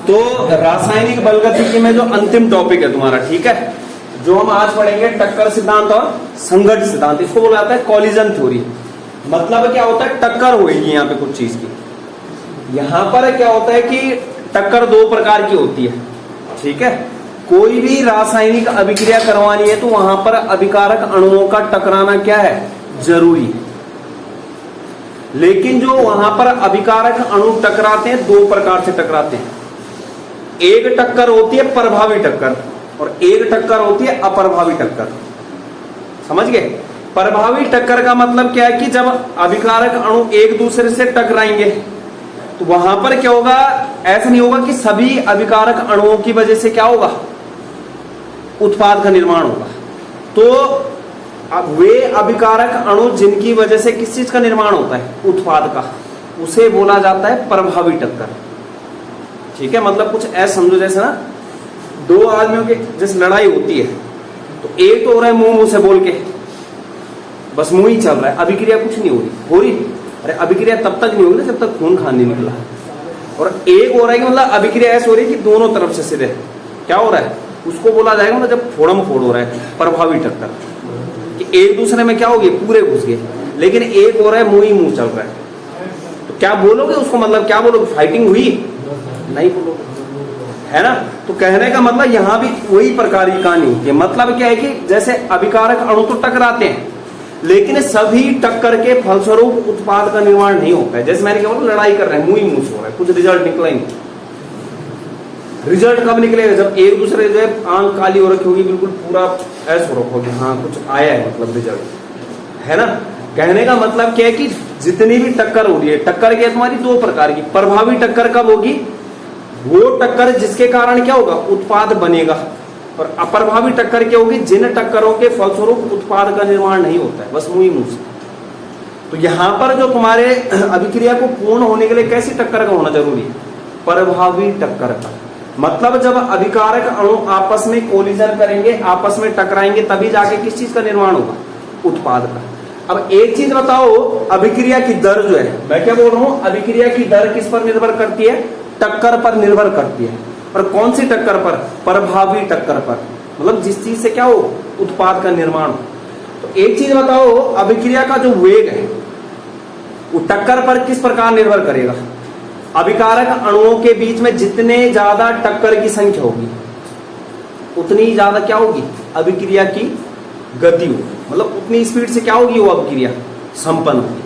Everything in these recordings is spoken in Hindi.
तो रासायनिक बलगतिकी में जो अंतिम टॉपिक है तुम्हारा, ठीक है, जो हम आज पढ़ेंगे टक्कर सिद्धांत और संघट्ट सिद्धांत। इसको बोला जाता है कॉलिजन थ्योरी। मतलब क्या होता है, टक्कर होगी यहाँ पे कुछ चीज की। यहाँ पर क्या होता है कि टक्कर दो प्रकार की होती है, ठीक है। कोई भी रासायनिक अभिक्रिया करवानी है तो वहां पर अभिकारक अणुओं का टकराना क्या है, जरूरी है। लेकिन जो वहां पर अभिकारक अणु टकराते हैं, दो प्रकार से टकराते हैं। एक टक्कर होती है प्रभावी टक्कर और एक टक्कर होती है अप्रभावी टक्कर। समझ गए? प्रभावी टक्कर का मतलब क्या है कि जब अभिकारक अणु एक दूसरे से टकराएंगे तो वहां पर क्या होगा, ऐसा नहीं होगा कि सभी अभिकारक अणुओं की वजह से क्या होगा, उत्पाद का निर्माण होगा। तो अब वे अभिकारक अणु जिनकी वजह से किस चीज का निर्माण होता है, उत्पाद का, उसे बोला जाता है प्रभावी टक्कर। ठीक है, मतलब कुछ ऐसा समझो जैसे ना दो आदमियों की जैसे लड़ाई होती है तो एक तो हो रहा है मुंह मुंह से बोल के, बस मुंह ही चल रहा है, अभिक्रिया कुछ नहीं हो रही। अरे अभिक्रिया तब तक नहीं होगी ना जब तक खून खान नहीं निकला। और एक हो रहा है कि मतलब अभिक्रिया ऐसे हो रही है कि दोनों तरफ से सीधे क्या हो रहा है, उसको बोला जाएगा मतलब जब फोड़म फोड़ हो रहा है, प्रभावी टक्कर, कि एक दूसरे में क्या हो गए, पूरे घुस गए। लेकिन एक हो रहा है मुंह ही मुंह चल रहा है, तो क्या बोलोगे उसको, मतलब क्या बोलोगे, फाइटिंग हुई नहीं बोलोगे, है ना। तो कहने का मतलब यहां भी वही प्रकार की कहानी है। मतलब क्या है कि जैसे अभिकारक अणु तो टकराते हैं लेकिन सभी टक्कर के फलस्वरूप उत्पाद का निर्माण नहीं होता है। जैसे मैंने क्या बोला, लड़ाई कर रहे हैं, मुंह ही मुंह से हो रहा है, कुछ रिजल्ट निकला ही नहीं। रिजल्ट कब निकलेगा, जब एक दूसरे जो है आंख काली हो रखी होगी, बिल्कुल पूरा ऐसा हो रखा होगी, हाँ कुछ आया है मतलब रिजल्ट, है ना। कहने का मतलब क्या है कि जितनी भी टक्कर हो रही है, टक्कर की तुम्हारी दो प्रकार की। प्रभावी टक्कर कब होगी, वो टक्कर जिसके कारण क्या होगा, उत्पाद बनेगा। और अप्रभावी टक्कर क्या होगी, जिन टक्करों के फलस्वरूप उत्पाद का निर्माण नहीं होता है, बस मुंह ही मुंह से। तो यहां पर जो तुम्हारे अभिक्रिया को पूर्ण होने के लिए कैसी टक्कर का होना जरूरी है, प्रभावी टक्कर का। मतलब जब अभिकारक अणु आपस में कोलिजन करेंगे, आपस में टकराएंगे, तभी जाके किस चीज का निर्माण होगा, उत्पाद का। अब एक चीज बताओ, अभिक्रिया की दर जो है, मैं क्या बोल रहा हूं, अभिक्रिया की दर किस पर निर्भर करती है, टक्कर पर निर्भर करती है। और कौन सी टक्कर पर, प्रभावी टक्कर पर, मतलब जिस चीज से क्या हो, उत्पाद का निर्माण हो। तो एक चीज बताओ, अभिक्रिया का जो वेग है वो टक्कर पर किस प्रकार निर्भर करेगा, अभिकारक अणुओं के बीच में जितने ज्यादा टक्कर की संख्या होगी उतनी ज्यादा क्या होगी, अभिक्रिया की गति होगी। मतलब उतनी स्पीड से क्या होगी वो अभिक्रिया संपन्न होगी।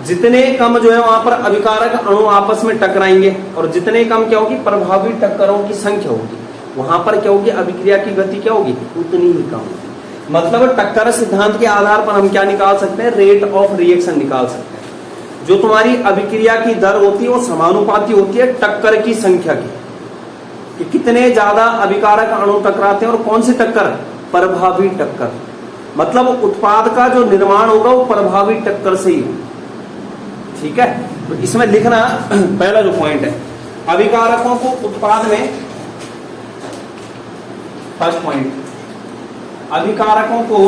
जितने कम जो है वहां पर अभिकारक अणु आपस में टकराएंगे और जितने कम क्या होगी, प्रभावी टक्करों की संख्या होगी, वहां पर क्या होगी, अभिक्रिया की गति क्या होगी, उतनी ही कम होगी। मतलब टक्कर सिद्धांत के आधार पर हम क्या निकाल सकते हैं, रेट ऑफ रिएक्शन निकाल सकते हैं। जो तुम्हारी अभिक्रिया की दर होती है वो समानुपाती होती है टक्कर की संख्या की, कि कितने ज्यादा अभिकारक अणु टकराते हैं और कौन सी टक्कर, प्रभावी टक्कर। मतलब उत्पाद का जो निर्माण होगा वो प्रभावी टक्कर से ही होगा। ठीक है, तो इसमें लिखना पहला जो पॉइंट है, अभिकारकों को उत्पाद में, फर्स्ट पॉइंट, अभिकारकों को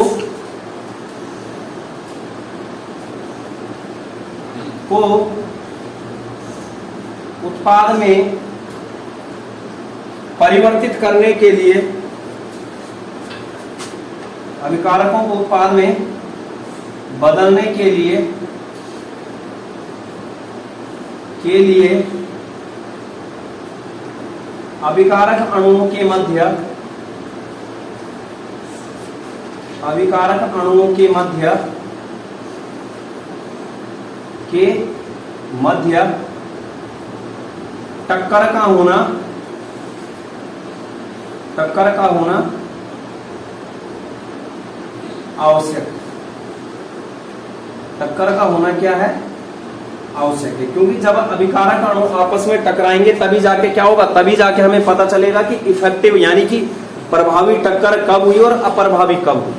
उत्पाद में परिवर्तित करने के लिए, अभिकारकों को उत्पाद में बदलने के लिए अभिकारक अणुओं के मध्य टक्कर का होना आवश्यक। टक्कर का होना क्या है, आवश्यक है। क्योंकि जब अभिकारक अणु आपस में टकराएंगे तभी जाके क्या होगा, तभी जाके हमें पता चलेगा कि इफेक्टिव यानी कि प्रभावी टक्कर कब हुई और अप्रभावी कब हुई।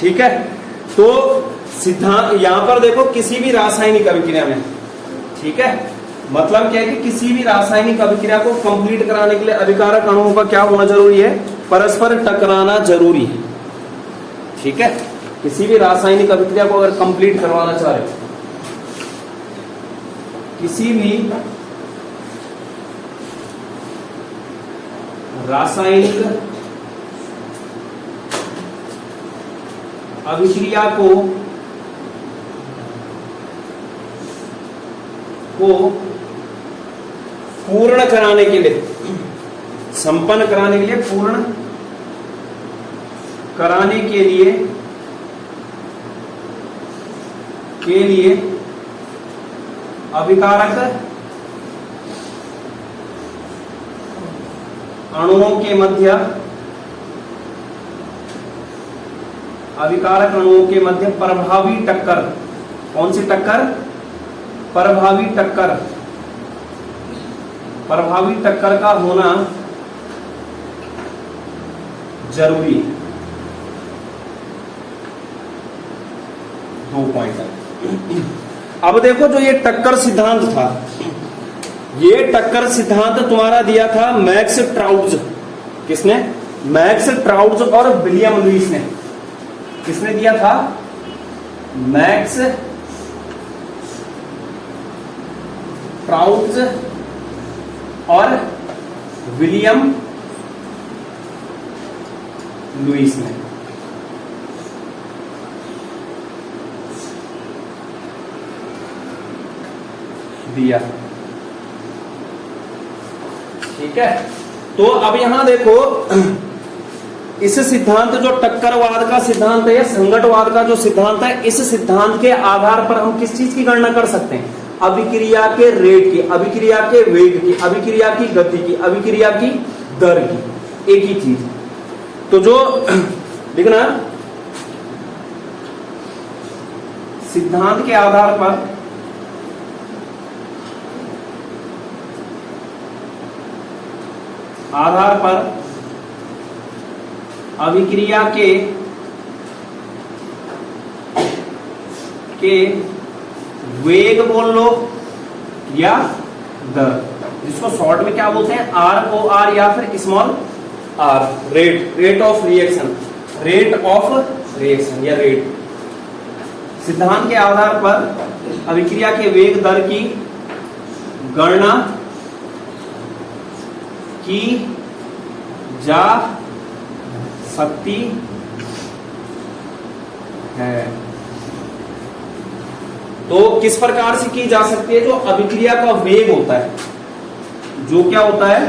ठीक है, तो सिद्धांत यहां पर देखो, किसी भी रासायनिक अभिक्रिया में, ठीक है, मतलब क्या है कि किसी भी रासायनिक अभिक्रिया को कंप्लीट कराने के लिए अभिकारक अणुओं का क्या होना जरूरी है, परस्पर टकराना जरूरी है। ठीक है, किसी भी रासायनिक अभिक्रिया को अगर कंप्लीट करवाना चाह रहे हो, किसी भी रासायनिक अभिक्रिया को पूर्ण कराने के लिए, संपन्न कराने के लिए, पूर्ण कराने के लिए अभिकारक अणुओं के मध्य, अभिकारक अणुओं के मध्य प्रभावी टक्कर, कौन सी टक्कर? प्रभावी टक्कर, प्रभावी टक्कर का होना जरूरी है। 2 पॉइंट है। अब देखो, जो ये टक्कर सिद्धांत था, ये टक्कर सिद्धांत तुम्हारा दिया था मैक्स ट्राउट्ज। किसने? मैक्स ट्राउट्ज और विलियम लुईस ने। किसने दिया था? मैक्स ट्राउट्ज और विलियम लुईस ने। दिया। ठीक है, तो अब यहां देखो, इस सिद्धांत, जो टक्करवाद का सिद्धांत है या संगतवाद का जो सिद्धांत है, इस सिद्धांत के आधार पर हम किस चीज की गणना कर सकते हैं? अभिक्रिया के रेट की, अभिक्रिया के वेग की, अभिक्रिया की गति की, अभिक्रिया की दर की, एक ही चीज। तो जो लिखना, सिद्धांत के आधार पर अभिक्रिया के वेग बोल लो या दर, जिसको शॉर्ट में क्या बोलते हैं? ROR या फिर small r, rate of reaction, rate of reaction या रेट। सिद्धांत के आधार पर अभिक्रिया के वेग दर की गणना की जा सकती है। तो किस प्रकार से की जा सकती है? जो अभिक्रिया का वेग होता है, जो क्या होता है?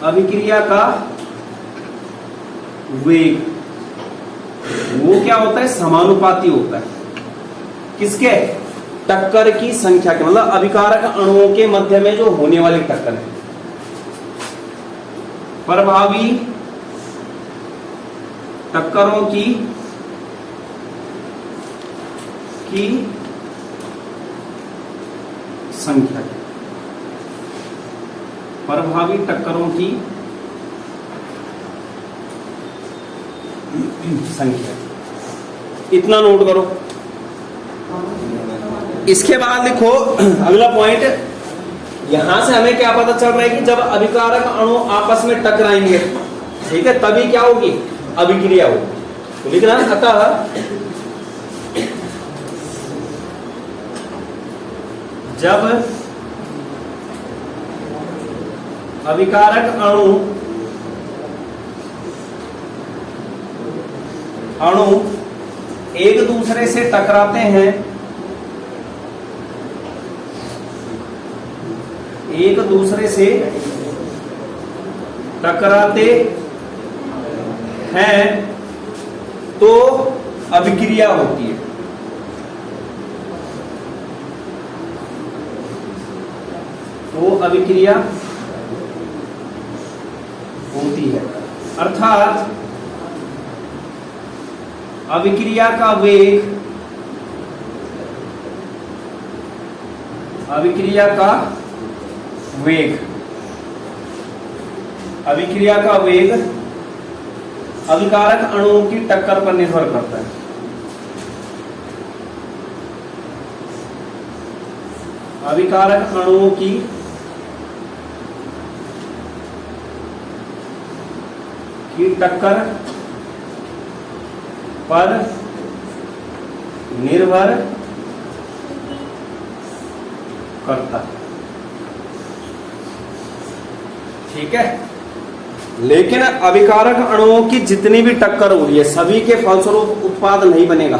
अभिक्रिया का वेग, वो क्या होता है? समानुपाती होता है। किसके? टक्कर की संख्या के, मतलब अभिकारक अणुओं के मध्य में जो होने वाली टक्कर है। प्रभावी टक्करों की संख्या, प्रभावी टक्करों की संख्या, इतना नोट करो। इसके बाद लिखो अगला पॉइंट। यहां से हमें क्या पता चल रहा है कि जब अभिकारक अणु आपस में टकराएंगे, ठीक है, तभी क्या होगी? अभिक्रिया होगी। तो लिखना, अतः जब अभिकारक अणु एक दूसरे से टकराते हैं, एक दूसरे से टकराते हैं तो अभिक्रिया होती है। तो अभिक्रिया होती है, अर्थात अभिक्रिया का वेग, अभिक्रिया का वेग, अभिक्रिया का वेग अभिकारक अणुओं की टक्कर पर निर्भर करता है। अभिकारक अणुओं की टक्कर पर निर्भर करता है। ठीक है, लेकिन अभिकारक अणुओं की जितनी भी टक्कर हो रही है सभी के फलस्वरूप उत्पाद नहीं बनेगा।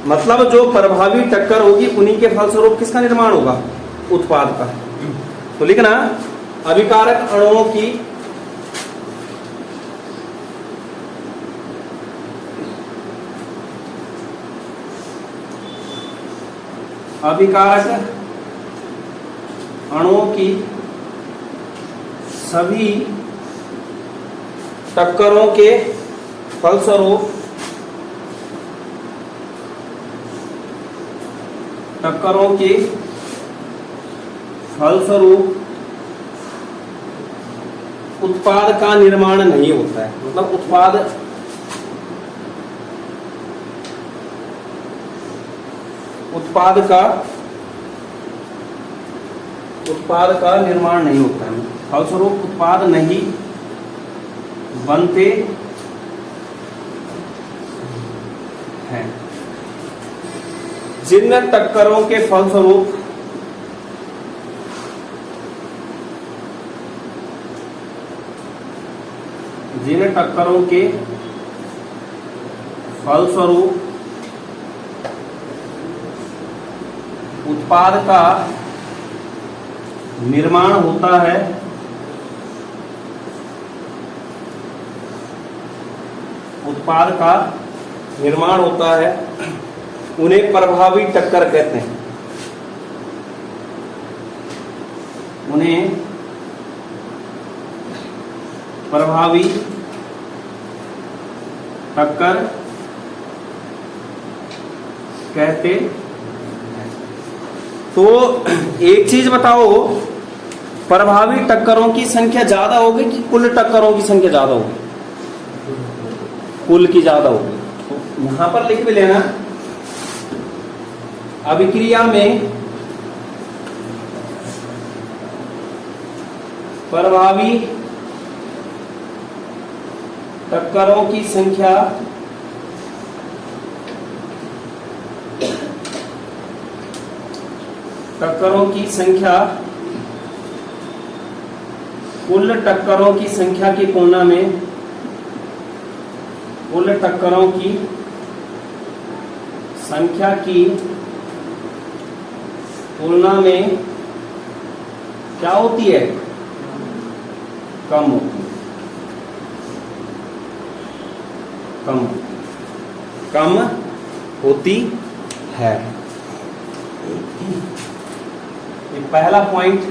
मतलब जो प्रभावी टक्कर होगी उन्हीं के फलस्वरूप किसका निर्माण होगा? उत्पाद का। तो लिखना अभिकारक अणुओं की अभिकारक अणुओं की सभी टक्करों के फलस्वरूप उत्पाद का निर्माण नहीं होता है। मतलब उत्पाद का निर्माण नहीं होता है। फलस्वरूप उत्पाद नहीं बनते हैं। जिन टक्करों के फलस्वरूप उत्पाद का निर्माण होता है, उन्हें प्रभावी टक्कर कहते हैं। उन्हें प्रभावी टक्कर कहते हैं। तो एक चीज बताओ, प्रभावी टक्करों की संख्या ज्यादा होगी कि कुल टक्करों की संख्या ज्यादा होगी? कुल की ज्यादा होगी। तो यहां पर लिख भी लेना, अभिक्रिया में प्रभावी टक्करों की संख्या कुल टक्करों की संख्या की तुलना में क्या होती है? कम होती है। ये पहला पॉइंट।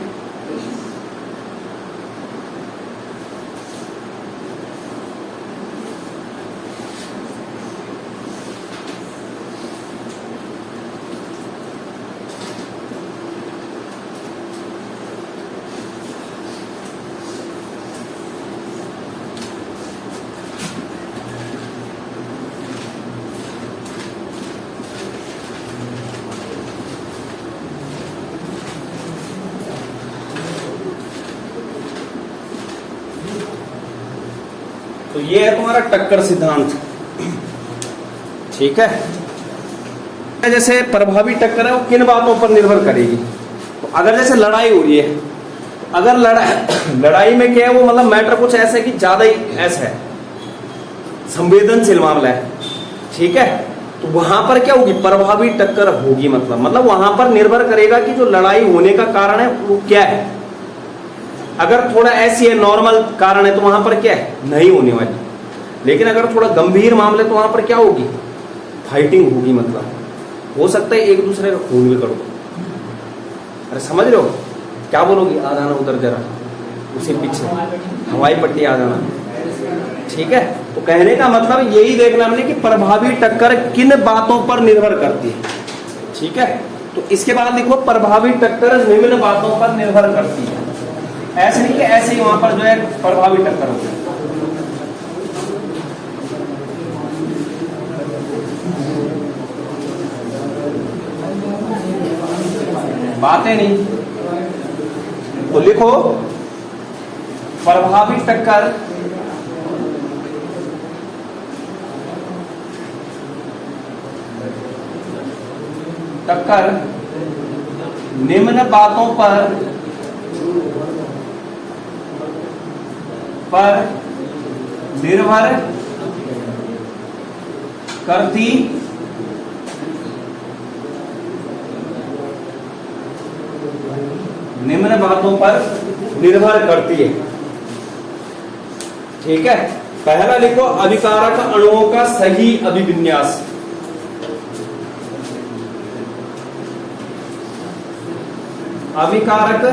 तो ये है तुम्हारा टक्कर सिद्धांत। ठीक है। जैसे प्रभावी टक्कर है वो किन बातों पर निर्भर करेगी? तो अगर जैसे लड़ाई हो रही है, अगर लड़ाई में क्या है वो मतलब मैटर कुछ ऐसा है कि ज्यादा ही ऐसा है, संवेदनशील मामला है। ठीक है। तो वहां पर क्या होगी? प्रभावी टक्कर होगी। मतलब वहां पर निर्भर करेगा कि जो लड़ाई होने का कारण है वो क्या है। अगर थोड़ा ऐसी है, नॉर्मल कारण है, तो वहां पर क्या है? नहीं होने वाली। लेकिन अगर थोड़ा गंभीर मामले तो वहां पर क्या होगी? फाइटिंग होगी। मतलब हो सकता है एक दूसरे का खून भी कर दो। अरे समझ रहे हो? क्या बोलोगी? आ जाना उधर जरा, उसी पीछे हवाई पट्टी आ जाना। ठीक है। तो कहने का मतलब यही देखना हमने कि प्रभावी टक्कर किन बातों पर निर्भर करती है। ठीक है। तो इसके बाद लिखो, प्रभावी टक्कर निम्न बातों पर निर्भर करती है। ऐसे नहीं कि ऐसे ही वहां पर जो है प्रभावी टक्कर हो जाए। बातें नहीं तो लिखो, प्रभावी टक्कर निम्न बातों पर पर निर्भर करती निम्न बातों पर निर्भर करती है। ठीक है, पहला लिखो अभिकारक अणुओं का सही अभिविन्यास। अभिकारक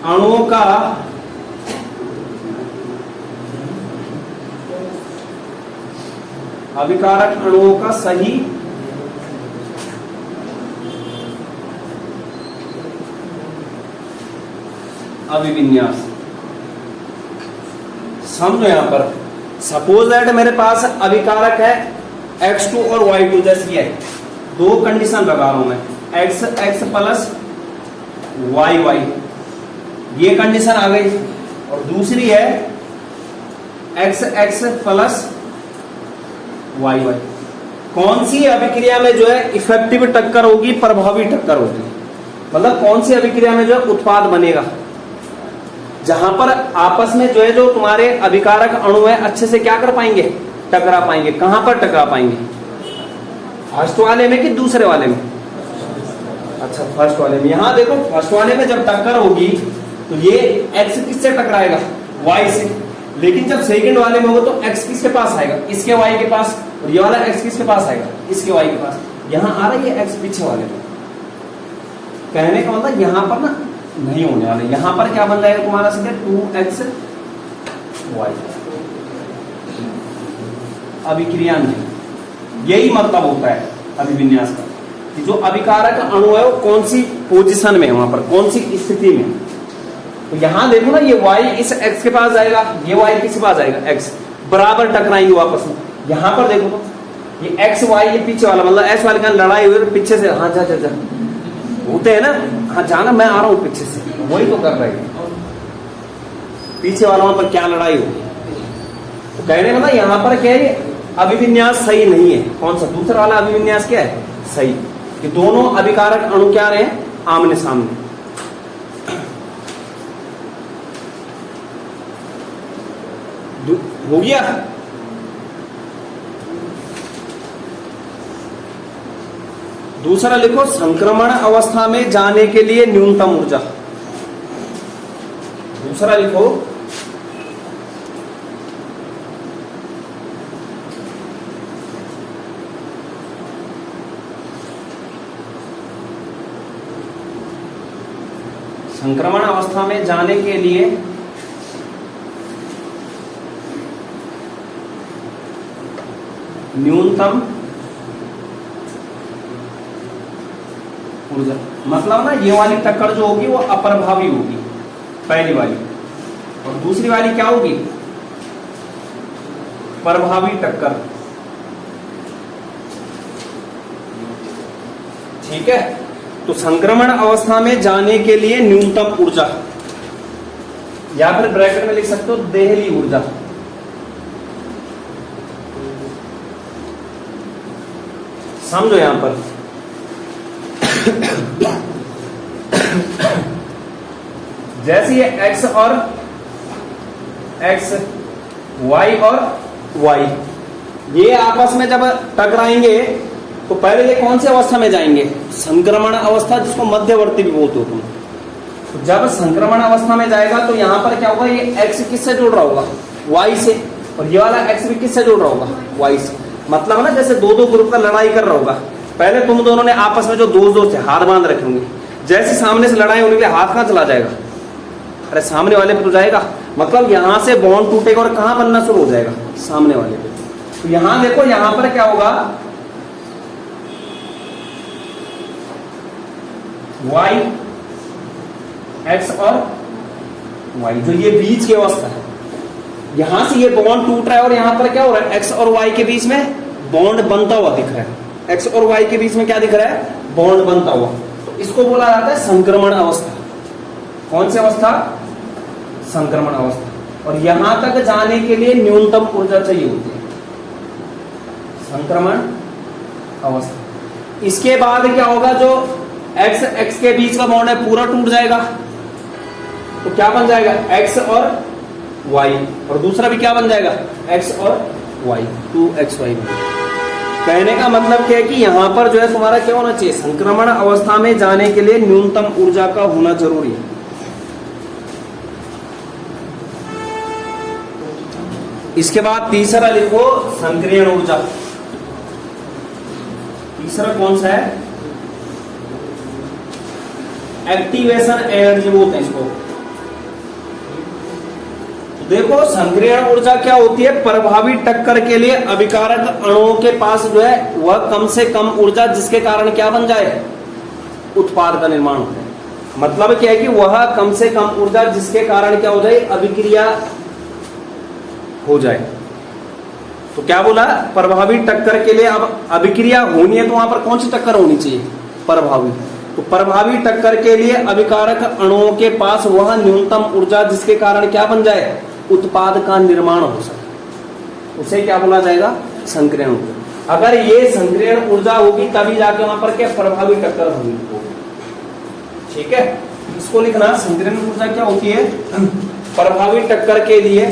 अणुओं का सही अभिविन्यास। समझो यहां पर सपोज दैट मेरे पास अभिकारक है X2 और Y2 जैसी है, दो कंडीशन लगा रहा हूं मैं, X प्लस Y, ये कंडीशन आ गई, और दूसरी है X प्लस Y। कौन सी अभिक्रिया में जो है इफेक्टिव टक्कर होगी, प्रभावी टक्कर होगी, मतलब कौन सी अभिक्रिया में जो है उत्पाद बनेगा, जहां पर आपस में जो है जो तुम्हारे अभिकारक अणु है अच्छे से क्या कर पाएंगे, टकरा पाएंगे। कहां पर टकरा पाएंगे, फर्स्ट वाले में कि दूसरे वाले में? अच्छा, फर्स्ट वाले में। यहां देखो फर्स्ट वाले में जब टक्कर होगी तो ये X किससे टकराएगा, Y से, लेकिन जब सेकंड वाले में होगा तो X किसके पास आएगा, इसके Y के पास, और ये वाला X किसके पास आएगा, इसके Y के पास। यहां आ रही है X पीछे वाले में, कहने का मतलब यहां पर ना नहीं होने वाले, यहां पर क्या बन जाएगा तुम्हारा सीधे 2XY अभिक्रिया नहीं। यही मतलब होता है अभिविन्यास का, कि जो अभिकारक अणु है वो कौन सी पोजीशन में है, वहां पर कौन सी स्थिति में। तो यहां देखो ना, ये Y इस X के पास जाएगा, ये Y किसके पास जाएगा, X, बराबर टकराएंगे वापस में। यहां पर देखो तो ये XY, ये पीछे वाला, मतलब S वाले का लड़ाई हुई पीछे से, हाँ जा होते हैं ना, हाँ जाना, मैं आ रहा हूं पीछे से, वही तो कर रहे हैं, पीछे वालों पर क्या लड़ाई होगी। तो कहने मतलब यहां पर क्या है, अभिविन्यास सही नहीं है। कौन सा, दूसरा वाला अभिविन्यास क्या है, सही, कि दोनों अभिकारक अणु क्या रहे हैं, आमने सामने। हो गया। दूसरा लिखो संक्रमण अवस्था में जाने के लिए न्यूनतम ऊर्जा। दूसरा लिखो संक्रमण अवस्था में जाने के लिए न्यूनतम ऊर्जा। मतलब ना ये वाली टक्कर जो होगी वो अप्रभावी होगी, पहली वाली, और दूसरी वाली क्या होगी, प्रभावी टक्कर। ठीक है, तो संक्रमण अवस्था में जाने के लिए न्यूनतम ऊर्जा, या फिर ब्रैकेट में लिख सकते हो देहली ऊर्जा। समझो यहां पर जैसे ये X और X, Y और Y, ये आपस में जब टकराएंगे तो पहले ये कौन सी अवस्था में जाएंगे, संक्रमण अवस्था, जिसको मध्यवर्ती भी बोलते हो तुम। तो जब संक्रमण अवस्था में जाएगा तो यहां पर क्या होगा, ये X किससे जुड़ रहा होगा, Y से, और ये वाला X भी किससे जुड़ रहा होगा, Y से। मतलब ना जैसे दो दो ग्रुप का लड़ाई कर रहा होगा, पहले तुम दोनों ने आपस में जो दोस्त है हाथ बांध रखे होंगे, जैसे सामने से लड़ाई होने के लिए हाथ कहां चला जाएगा, अरे सामने वाले पे तो जाएगा, मतलब यहां से बॉन्ड टूटेगा और कहां बनना शुरू हो जाएगा, सामने वाले पे। तो यहां देखो, यहां पर क्या होगा, Y, X और Y, जो ये बीच की अवस्था है, यहां से ये बॉन्ड टूट रहा है और यहां पर क्या हो रहा है, X और Y के बीच में बॉन्ड बनता हुआ दिख रहा है। X और Y के बीच में क्या दिख रहा है, बॉन्ड बनता हुआ। तो इसको बोला जाता है संक्रमण अवस्था। कौन सी अवस्था, संक्रमण अवस्था। और यहां तक जाने के लिए न्यूनतम ऊर्जा चाहिए होती है, संक्रमण अवस्था। इसके बाद क्या होगा, जो X के बीच का बॉन्ड है पूरा टूट जाएगा, तो क्या बन जाएगा, X और वाई, और दूसरा भी क्या बन जाएगा, एक्स और वाई, 2xy बन जाएगा। कहने का मतलब क्या है कि यहां पर जो है तुम्हारा क्या होना चाहिए, संक्रमण अवस्था में जाने के लिए न्यूनतम ऊर्जा का होना जरूरी है। इसके बाद तीसरा लिखो संक्रियण ऊर्जा। तीसरा कौन सा है, एक्टिवेशन एनर्जी बोलते हैं इसको। देखो संक्रियण ऊर्जा क्या होती है, प्रभावी टक्कर के लिए अभिकारक अणुओं के पास जो है वह कम से कम ऊर्जा जिसके कारण क्या बन जाए, उत्पाद का निर्माण हो जाए। मतलब क्या है कि वह कम से कम ऊर्जा जिसके कारण क्या हो जाए, अभिक्रिया हो जाए। तो क्या बोला, प्रभावी टक्कर के लिए अब अभिक्रिया होनी है तो वहां पर कौन सी टक्कर होनी चाहिए, प्रभावी। तो प्रभावी टक्कर के लिए अभिकारक अणुओं के पास वह न्यूनतम ऊर्जा जिसके कारण क्या बन जाए, उत्पाद का निर्माण हो सके, उसे क्या बोला जाएगा, संक्रियण ऊर्जा। अगर ये संक्रियण ऊर्जा होगी तभी जाके वहां पर क्या प्रभावी टक्कर होगी। ठीक है, इसको लिखना, संक्रियण ऊर्जा क्या होती है, प्रभावी टक्कर के लिए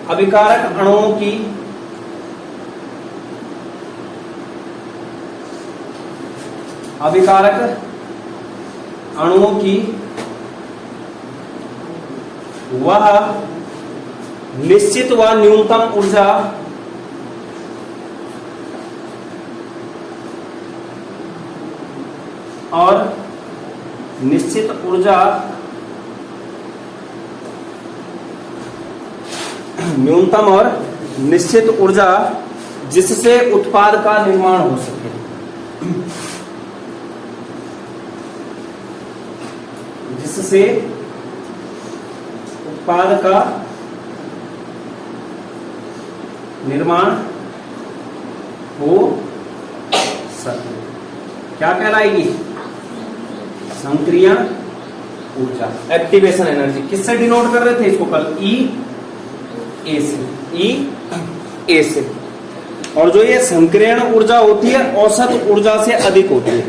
अभिकारक अणुओं की वह निश्चित व न्यूनतम ऊर्जा और निश्चित ऊर्जा न्यूनतम और निश्चित ऊर्जा जिससे उत्पाद का निर्माण हो सके। जिससे उत्पाद का निर्माण हो सके, क्या कहलाएगी, संक्रियण ऊर्जा, एक्टिवेशन एनर्जी। किससे डिनोट कर रहे थे इसको कल, ई ए से। और जो ये संक्रियण ऊर्जा होती है औसत ऊर्जा से अधिक होती है।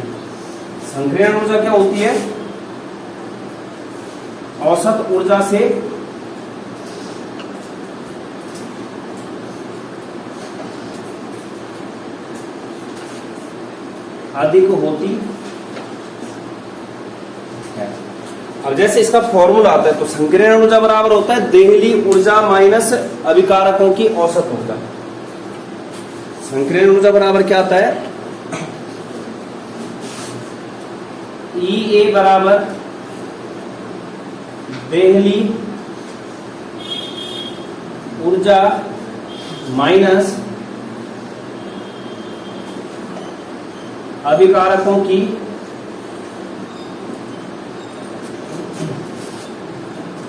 संक्रियण ऊर्जा क्या होती है, औसत ऊर्जा से अधिक होती है। अब जैसे इसका फॉर्मूला आता है तो संक्रियण ऊर्जा बराबर होता है देहली ऊर्जा माइनस अभिकारकों की औसत ऊर्जा। संक्रियण ऊर्जा बराबर क्या आता है, ई ए बराबर देहली ऊर्जा माइनस अभिकारकों की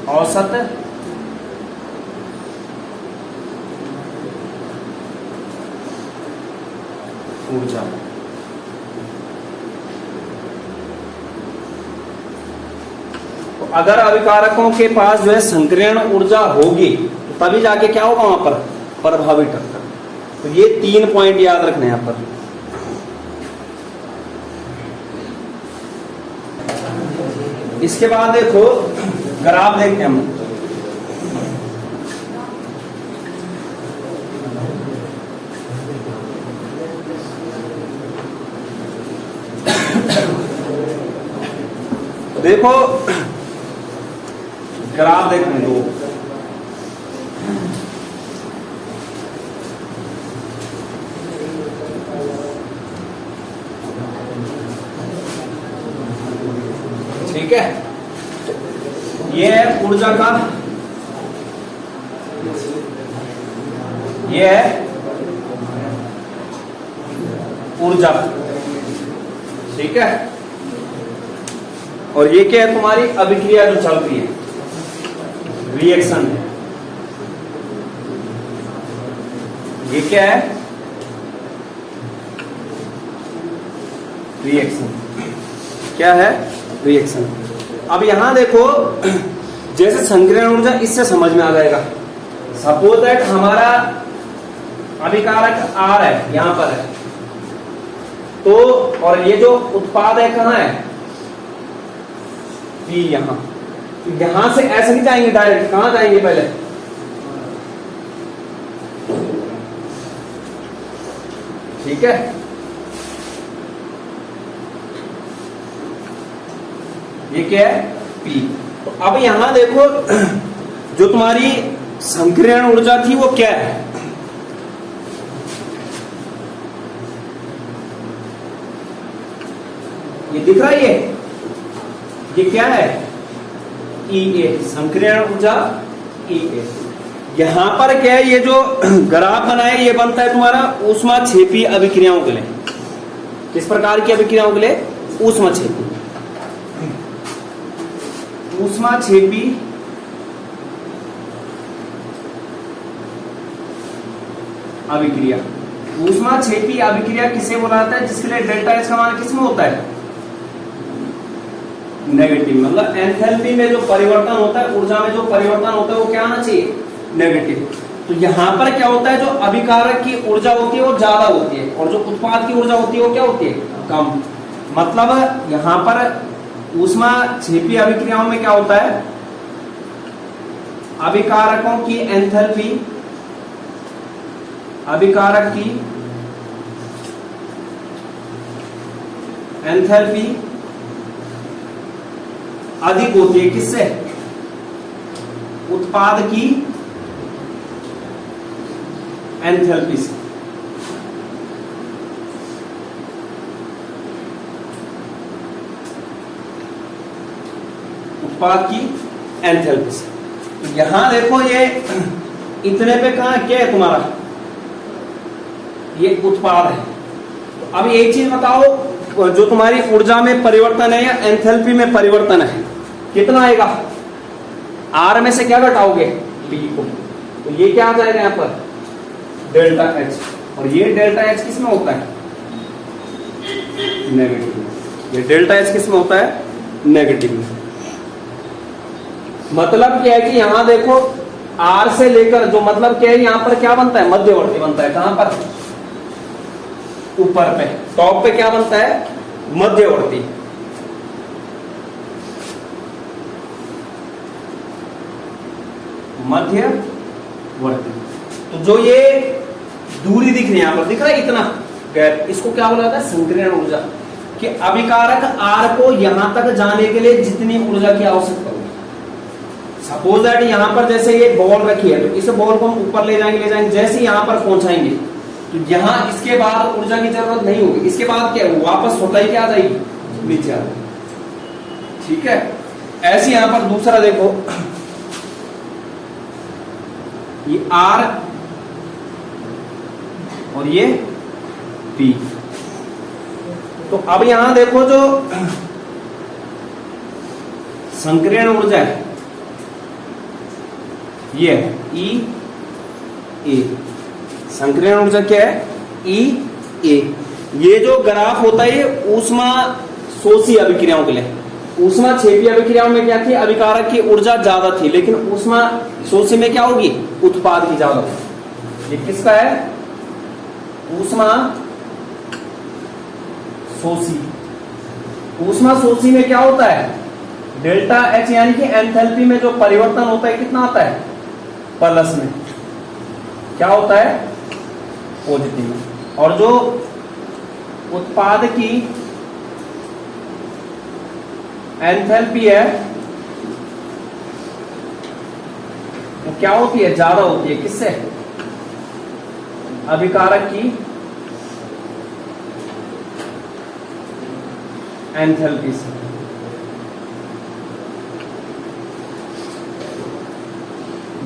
औसत ऊर्जा। तो अगर अभिकारकों के पास जो है संक्रियण ऊर्जा होगी तो तभी जाके क्या होगा वहां पर, प्रभावी टक्कर। तो ये 3 पॉइंट याद रखने यहां पर। इसके बाद देखो ग्राफ देखते हैं हम। देखो ग्राफ देखने दो। ठीक है, ये है ऊर्जा का, ये है ऊर्जा। ठीक है, और ये क्या है तुम्हारी अभिक्रिया जो चल रही है, रिएक्शन है। ये क्या है, रिएक्शन। क्या है, रिएक्शन। अब यहां देखो जैसे संक्रियण ऊर्जा इससे समझ में आ जाएगा। सपोज दैट हमारा अभिकारक आर है, यहां पर है, तो और ये जो उत्पाद है कहां है, पी, यहां, तो यहां से ऐसे नहीं जाएंगे डायरेक्ट, कहां जाएंगे पहले, ठीक है। ये क्या है, पी। तो अब यहां देखो जो तुम्हारी संक्रियण ऊर्जा थी वो क्या है, ये दिख रहा है, ये क्या है, E A, संक्रियण ऊर्जा E A। यहां पर क्या है, ये जो ग्राफ बना है ये बनता है तुम्हारा ऊष्माक्षेपी अभिक्रियाओं के लिए। किस प्रकार की अभिक्रियाओं के लिए, ऊष्माक्षेपी, ऊष्माक्षेपी अभिक्रिया। ऊष्माक्षेपी अभिक्रिया किसे बोला जाता है, जिसके लिए डेल्टा एच का मान किसमें होता है, नेगेटिव, मतलब एंथैल्पी में जो परिवर्तन होता है, ऊर्जा में जो परिवर्तन होता है वो क्या आना चाहिए, नेगेटिव। तो यहां पर क्या होता है, जो अभिकारक की ऊर्जा होती है वो ज्यादा होती है और जो उत्पाद की ऊर्जा होती है वो क्या होती है, कम। मतलब यहां पर ऊष्माक्षेपी अभिक्रियाओं में क्या होता है, अभिकारकों की एंथैल्पी, अभिकारक की एंथैल्पी अधिक होती है, किससे, उत्पाद की एंथैल्पी से। उत्पाद की एंथैल्पी से। तो यहां देखो ये इतने पे कहां क्या है तुम्हारा, ये उत्पाद है। तो अब एक चीज बताओ, जो तुम्हारी ऊर्जा में परिवर्तन है या एंथैल्पी में परिवर्तन है, कितना आएगा, आर में से क्या घटाओगे, बी को, तो ये क्या आ जाएगा यहां पर, डेल्टा एच। और ये डेल्टा एच किसमें होता है, नेगेटिव में। ये डेल्टा एच किसमें होता है, नेगेटिव में। मतलब क्या है कि यहां देखो आर से लेकर जो, मतलब क्या है, यहां पर क्या बनता है, मध्यवर्ती बनता है, कहां पर, ऊपर पे, टॉप पे क्या बनता है, मध्यवर्ती। मध्यवर्ती। तो जो ये दूरी दिख रही है, यहां पर दिख रहा है इतना गैप, इसको क्या बोला जाता है, संक्रियण ऊर्जा। कि अभिकारक आर को यहां तक जाने के लिए जितनी ऊर्जा की आवश्यकता होगी, सपोज दैट यहां पर जैसे ये बॉल रखी है, तो इस बॉल को हम ऊपर ले जाएंगे, जैसे यहां पर पहुंचाएंगे तो यहां इसके बाद ऊर्जा की जरूरत नहीं होगी, इसके बाद क्या वापस होता ही क्या आ जाएगी, नीचे आ जाएगी, ठीक है। ऐसे यहां पर दूसरा देखो, ये आर और ये पी। तो अब यहां देखो जो संक्रियण ऊर्जा है ये है ई ए, संक्रियण ऊर्जा क्या है, ई ए। ये जो ग्राफ होता है ये ऊष्मा शोषी अभिक्रियाओं के लिए। ऊष्माक्षेपी अभिक्रियाओं में क्या थी, अभिकारक की ऊर्जा ज्यादा थी, लेकिन ऊष्मा शोषी में क्या होगी, उत्पाद की ज्यादा होगी। ये किसका है, ऊष्मा शोषी। ऊष्मा शोषी में क्या होता है, डेल्टा एच, यानी कि एंथैल्पी में जो परिवर्तन होता है कितना आता है, प्लस में, क्या होता है, पॉजिटिव में। और जो उत्पाद की एंथैल्पी है वो क्या होती है, ज्यादा होती है, किससे, अभिकारक की एंथैल्पी से।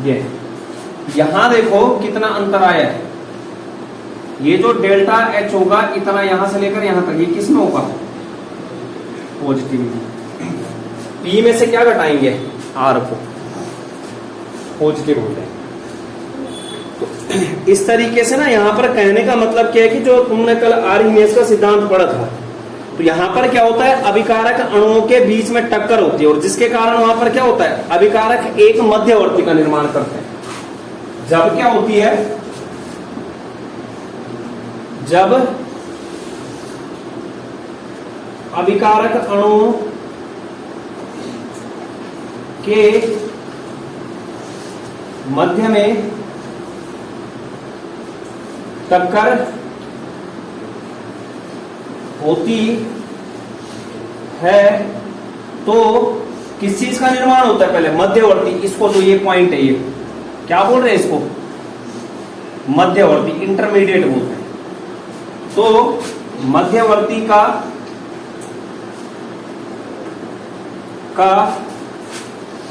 ये यहां देखो कितना अंतर आया है, ये जो डेल्टा एच होगा इतना यहां से लेकर यहां तक, ये किस में होगा, पॉजिटिव में। पी में से क्या घटाएंगे, आर को, पॉजिटिव हो जाए। तो इस तरीके से ना यहां पर कहने का मतलब क्या है कि जो तुमने कल आर्हीनियस का सिद्धांत पढ़ा था, तो यहां पर क्या होता है, अभिकारक अणुओं के बीच में टक्कर होती है और जिसके कारण वहां पर क्या होता है, अभिकारक एक मध्यवर्ती का निर्माण करते हैं। जब क्या होती है, जब अभिकारक अणु के मध्य में टक्कर होती है तो किस चीज का निर्माण होता है, पहले मध्यवर्ती, इसको जो ये पॉइंट है, ये क्या बोल रहे हैं, इसको मध्यवर्ती, इंटरमीडिएट बोलते हैं। तो मध्यवर्ती का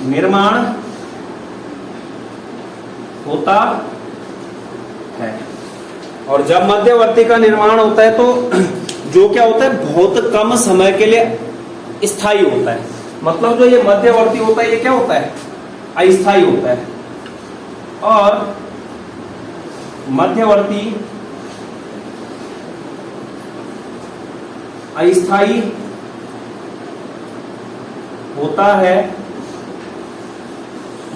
निर्माण होता है, और जब मध्यवर्ती का निर्माण होता है तो जो क्या होता है, बहुत कम समय के लिए स्थायी होता है। मतलब जो ये मध्यवर्ती होता है, ये क्या होता है, अस्थायी होता है। और मध्यवर्ती अस्थायी होता है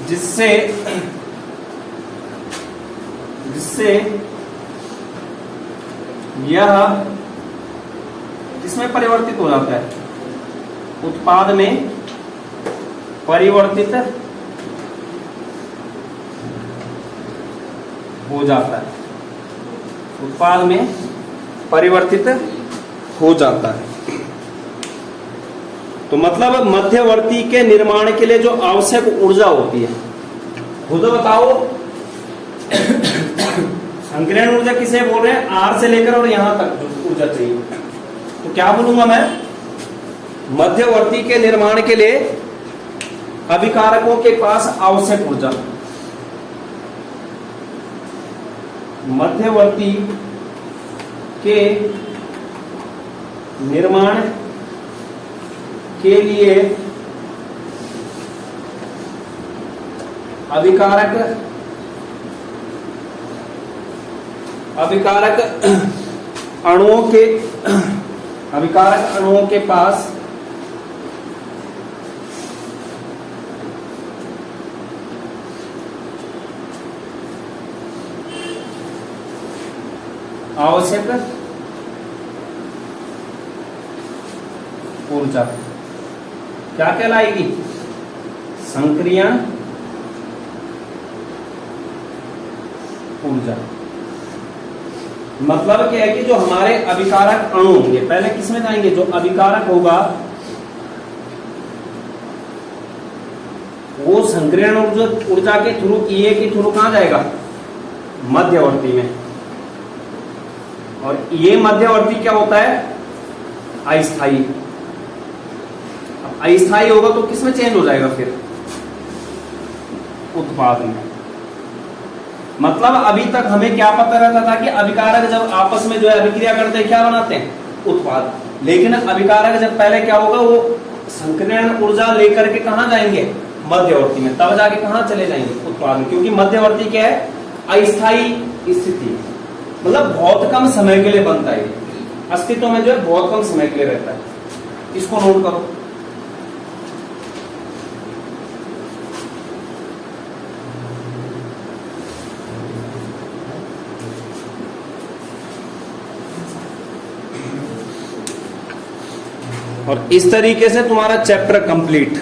जिससे यह किसमें परिवर्तित हो जाता है, उत्पाद में परिवर्तित हो जाता है, उत्पाद में परिवर्तित हो जाता है। तो मतलब मध्यवर्ती के निर्माण के लिए जो आवश्यक ऊर्जा होती है, खुद बताओ संकीर्ण ऊर्जा किसे बोल रहे हैं, आर से लेकर और यहां तक ऊर्जा चाहिए। तो क्या बोलूंगा मैं, मध्यवर्ती के निर्माण के लिए अभिकारकों के पास आवश्यक ऊर्जा, मध्यवर्ती के निर्माण के लिए अभिकारक अणुओं के पास आवश्यक ऊर्जा क्या कहलाएगी, संक्रियण ऊर्जा। मतलब क्या है कि जो हमारे अभिकारक अणु होंगे, पहले किसमें जाएंगे, जो अभिकारक होगा वो संक्रियण ऊर्जा के थ्रू, ईए के थ्रू कहां जाएगा, मध्यवर्ती में। और ये मध्यवर्ती क्या होता है, अस्थायी। अस्थायी होगा तो किसमें चेंज हो जाएगा फिर, उत्पाद में। मतलब अभी तक हमें क्या पता रहता था कि अभिकारक जब आपस में जो है अभिक्रिया करते हैं, क्या बनाते हैं, उत्पाद। लेकिन अभिकारक जब पहले क्या होगा, वो संकीर्ण ऊर्जा लेकर के कहां जाएंगे, मध्यवर्ती में, तब जाके कहां चले जाएंगे, उत्पाद में। क्योंकि मध्यवर्ती क्या है, अस्थायी स्थिति, मतलब बहुत कम समय के लिए बनता है, अस्तित्व में जो है बहुत कम समय के लिए रहता है। इसको नोट करो। और इस तरीके से तुम्हारा चैप्टर कंप्लीट।